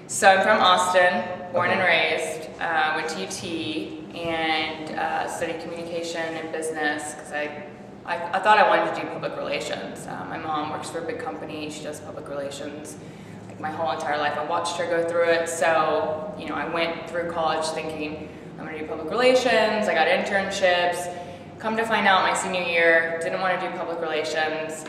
So I'm from Austin, born and raised, went to UT and studied communication and business because I thought I wanted to do public relations. My mom works for a big company, she does public relations. Like my whole entire life I watched her go through it, so I went through college thinking I'm going to do public relations, I got internships. Come to find out my senior year, didn't want to do public relations,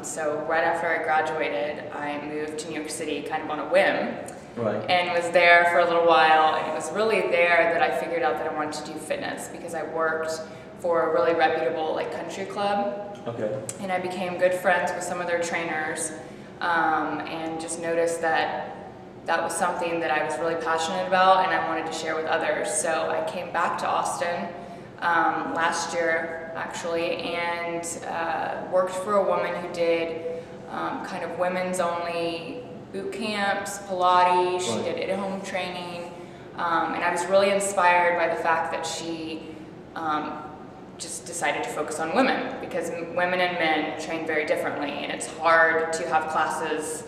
so right after I graduated, I moved to New York City kind of on a whim. Right. And was there for a little while, and it was really there that I figured out that I wanted to do fitness because I worked for a really reputable country club. Okay. And I became good friends with some of their trainers, and just noticed that that was something that I was really passionate about and I wanted to share with others. So I came back to Austin last year actually, and worked for a woman who did kind of women's only boot camps, Pilates, she did at-home training, and I was really inspired by the fact that she just decided to focus on women, because women and men train very differently, and it's hard to have classes,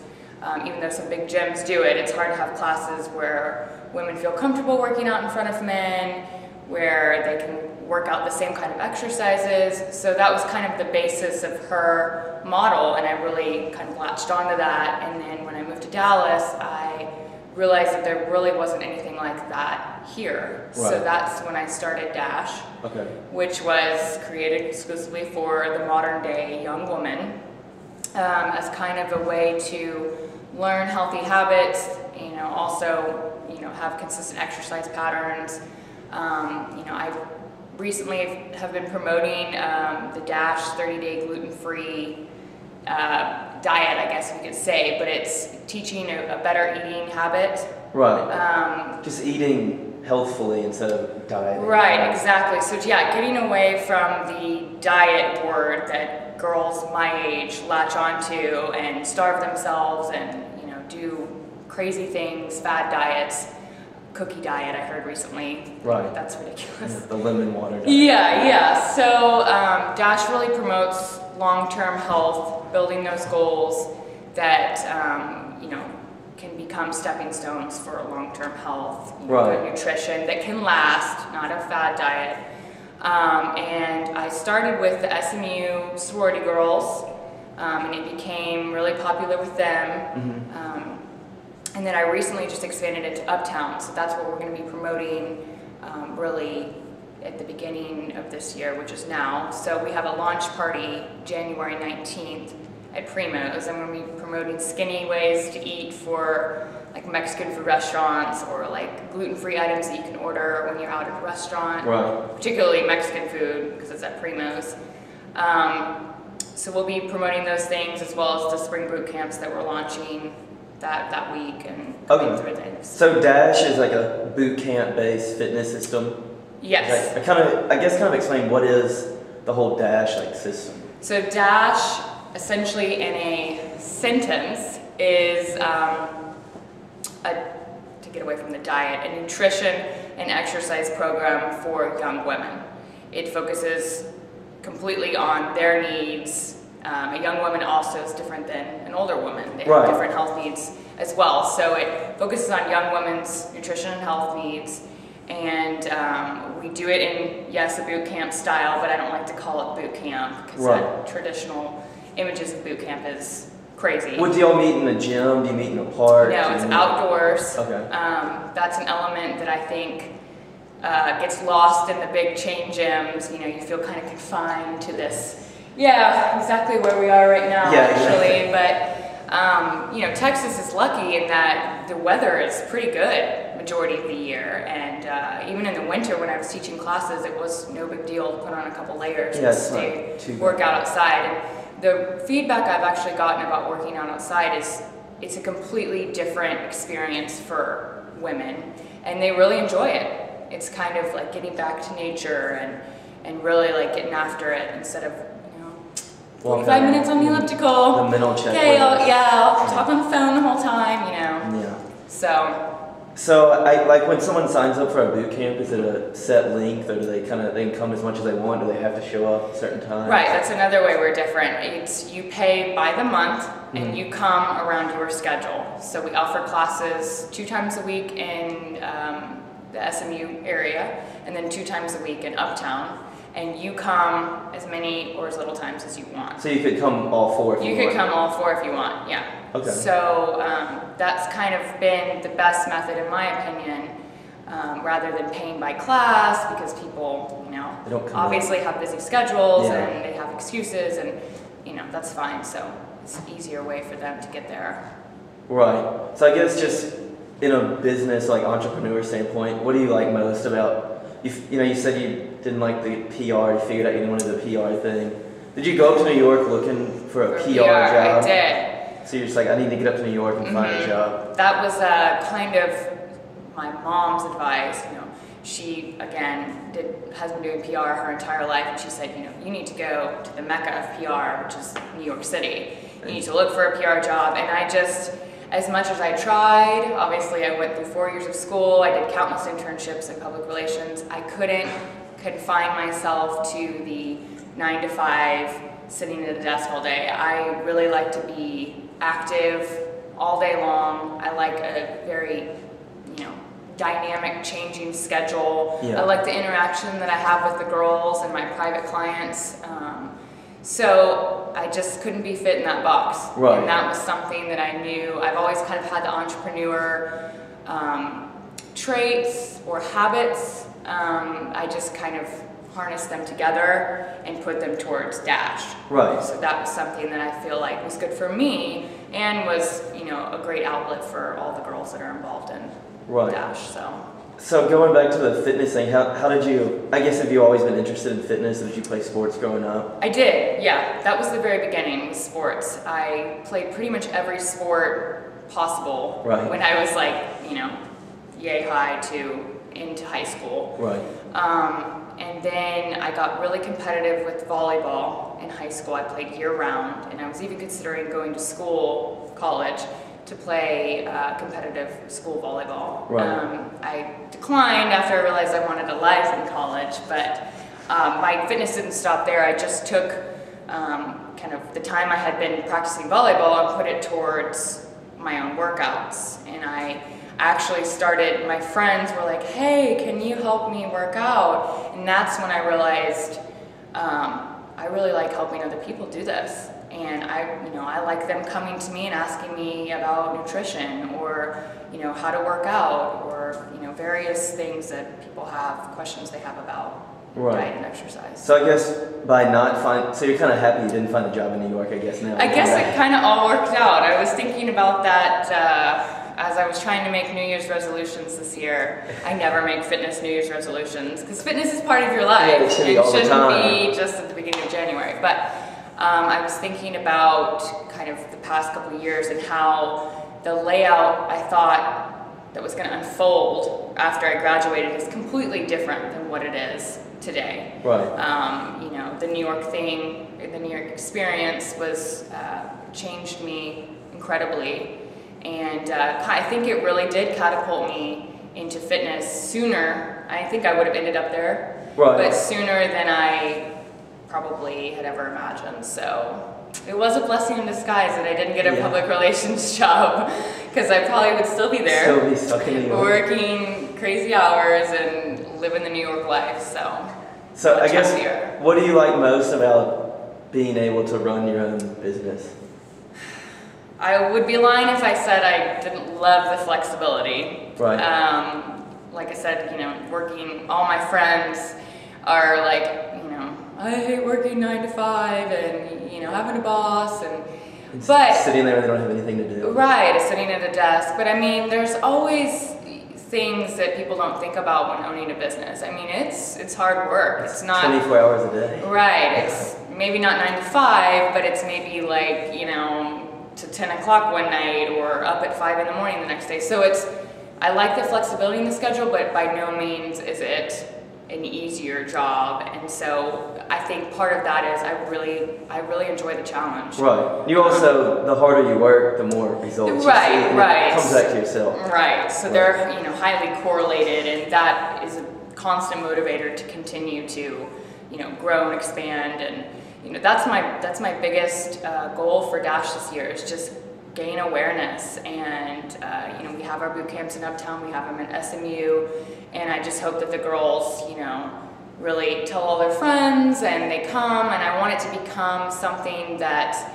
even though some big gyms do it, it's hard to have classes where women feel comfortable working out in front of men, where they can work out the same kind of exercises. So that was kind of the basis of her model, and I really kind of latched onto that. And then when I moved to Dallas, I realized that there really wasn't anything like that here. Right. So that's when I started Dash, which was created exclusively for the modern day young woman, as kind of a way to learn healthy habits, also have consistent exercise patterns. I recently have been promoting the Dash 30-day gluten-free diet, I guess you could say, but it's teaching a better eating habit. Right. Just eating healthfully instead of dieting. Right, exactly. So yeah, getting away from the diet word that girls my age latch onto and starve themselves and do crazy things, fad diets. Cookie diet I heard recently. Right. That's ridiculous. Yeah, the lemon water diet. Yeah. So Dash really promotes long-term health, building those goals that can become stepping stones for long-term health. Good nutrition that can last, not a fad diet. And I started with the SMU sorority girls, and it became really popular with them. And then I recently just expanded it to Uptown, so that's what we're going to be promoting really at the beginning of this year, which is now. So we have a launch party January 19th at Primo's, and we're going to be promoting skinny ways to eat for Mexican food restaurants, or gluten-free items that you can order when you're out at a restaurant, particularly Mexican food because it's at Primo's. So we'll be promoting those things, as well as the spring boot camps that we're launching that week and going through things. So Dash is like a boot camp based fitness system? Yes. I guess kind of explain what is the whole Dash system. So Dash, essentially in a sentence, is to get away from the diet, a nutrition and exercise program for young women. It focuses completely on their needs. A young woman also is different than an older woman. They have different health needs as well. So it focuses on young women's nutrition and health needs. And we do it in, yes, a boot camp style, but I don't like to call it boot camp because the traditional images of boot camp is crazy. Do y'all meet in a gym? Do you meet in a park? No, it's outdoors. Okay. That's an element that I think gets lost in the big chain gyms. You feel kind of confined to this. Yeah, exactly where we are right now, actually. But, Texas is lucky in that the weather is pretty good majority of the year. And even in the winter when I was teaching classes, it was no big deal to put on a couple layers and work out outside. And the feedback I've actually gotten about working out outside is it's a completely different experience for women. And they really enjoy it. It's kind of like getting back to nature and really getting after it instead of 45 minutes on the elliptical. The mental check. Okay, I'll talk on the phone the whole time, Yeah. So So, like when someone signs up for a boot camp, is it a set length, or do they can come as much as they want? Do they have to show up a certain time? Right, that's another way we're different. You pay by the month, and you come around your schedule. So we offer classes 2 times a week in the SMU area, and then 2 times a week in Uptown. And you come as many or as little times as you want. So you could come all 4 if you want? You could come all 4 if you want, yeah. Okay. So that's kind of been the best method in my opinion, rather than paying by class, because people, they don't obviously have busy schedules and they have excuses, and that's fine. So it's an easier way for them to get there. Right. So I guess just in a business, like entrepreneur standpoint, what do you like most about, you said you didn't like the PR, you figured out you didn't want to do the PR thing. Did you go up to New York looking for a PR job? I did. So you're just like, I need to get up to New York and find a job. That was kind of my mom's advice. She, again, has been doing PR her entire life, and she said, you need to go to the mecca of PR, which is New York City. You need to look for a PR job, and I just, as much as I tried, obviously I went through 4 years of school, I did countless internships in public relations, I couldn't confine myself to the 9 to 5 sitting at a desk all day. I really like to be active all day long. I like a very, dynamic, changing schedule. Yeah. I like the interaction that I have with the girls and my private clients. So I just couldn't be fit in that box. Right. And that was something that I knew. I've always kind of had the entrepreneur traits or habits. I just kind of harnessed them together and put them towards Dash. Right. So that was something that I feel like was good for me and was, a great outlet for all the girls that are involved in Dash. So going back to the fitness thing, how did you, I guess, have you always been interested in fitness? Did you play sports growing up? I did, yeah. That was the very beginning, was sports. I played pretty much every sport possible when I was yay high to into high school. Right. And then I got really competitive with volleyball in high school. I played year-round, and I was even considering going to college, to play competitive school volleyball. Right. I declined after I realized I wanted a life in college, but my fitness didn't stop there. I just took kind of the time I had been practicing volleyball and put it towards my own workouts. And I actually started, my friends were like, hey, can you help me work out? And that's when I realized I really like helping other people do this. And I like them coming to me and asking me about nutrition or, how to work out or, various things that people have, questions they have about diet and exercise. So I guess so you're kind of happy you didn't find a job in New York, I guess, now. I guess it kind of all worked out. I was thinking about that as I was trying to make New Year's resolutions this year. I never make fitness New Year's resolutions because fitness is part of your life. Yeah, it should be all the time. It shouldn't be just at the beginning of January. But I was thinking about kind of the past couple of years and how the layout I thought that was going to unfold after I graduated is completely different than what it is today. Right. The New York thing, the New York experience was changed me incredibly, and I think it really did catapult me into fitness sooner. I think I would have ended up there, but sooner than I probably had ever imagined. So it was a blessing in disguise that I didn't get a public relations job, because I probably would still be there, still be stuck in New York, working crazy hours and living the New York life. So I guess, what do you like most about being able to run your own business? I would be lying if I said I didn't love the flexibility. Right. Like I said, working, all my friends are like, I hate working 9 to 5 and, having a boss but sitting there and they don't have anything to do. Right, sitting at a desk. But I mean, there's always things that people don't think about when owning a business. I mean, it's hard work. It's not 24 hours a day. Right. It's maybe not 9 to 5, but it's maybe like, to 10 o'clock one night or up at 5 in the morning the next day. So I like the flexibility in the schedule, but by no means is it an easier job, and so I think part of that is I really enjoy the challenge. Right. You also, the harder you work, the more results Right, you see, and right. it comes back to yourself. Right. So they're highly correlated, and that is a constant motivator to continue to grow and expand. And that's my biggest goal for Dash this year is just gain awareness. And we have our boot camps in Uptown, we have them in SMU, and I just hope that the girls really tell all their friends and they come, and I want it to become something that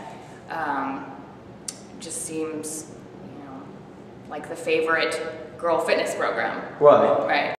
just seems like the favorite girl fitness program. Right. Right.